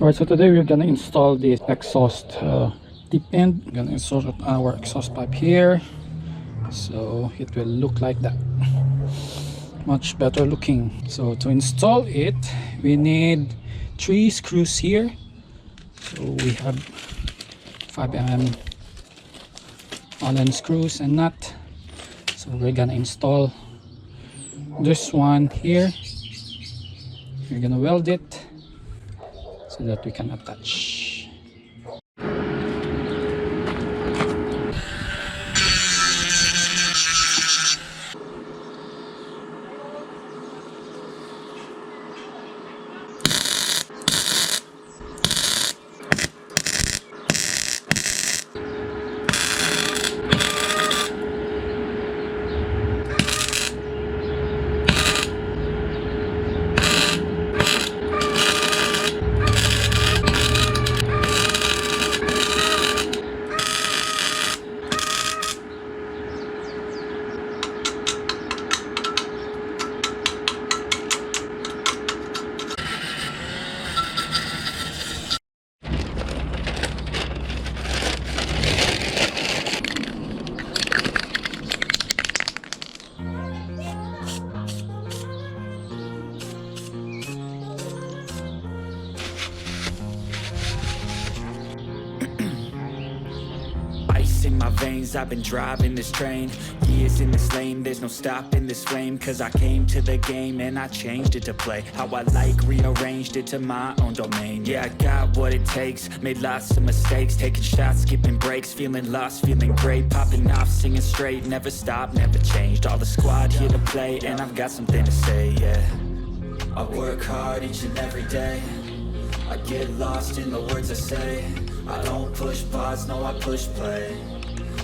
Alright, so today we're gonna install this exhaust tip end. We're gonna install our exhaust pipe here, so it will look like that, much better looking. So to install it, we need 3 screws here. So we have 5mm Allen screws and nut. So we're gonna install this one here. We're gonna weld it so that we can attach. In my veins, I've been driving this train. Years in this lane, there's no stopping this flame. Cause I came to the game and I changed it to play how I like, rearranged it to my own domain. Yeah, I got what it takes, made lots of mistakes, taking shots, skipping breaks, feeling lost, feeling great, popping off, singing straight, never stopped, never changed. All the squad here to play and I've got something to say, yeah. I work hard each and every day, I get lost in the words I say. I don't push pause, no, I push play.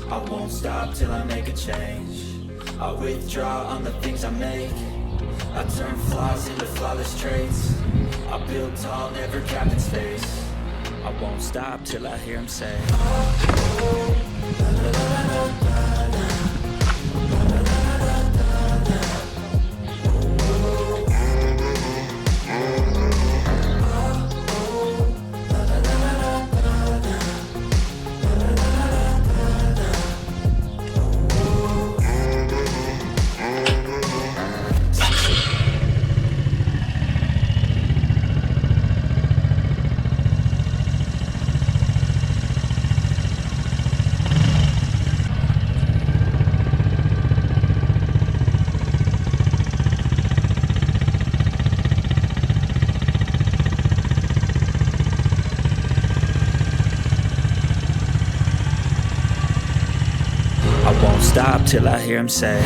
I won't stop till I make a change. I withdraw on the things I make. I turn flaws into flawless traits. I build tall, never capped in space. I won't stop till I hear him say, I won't stop till I hear him say,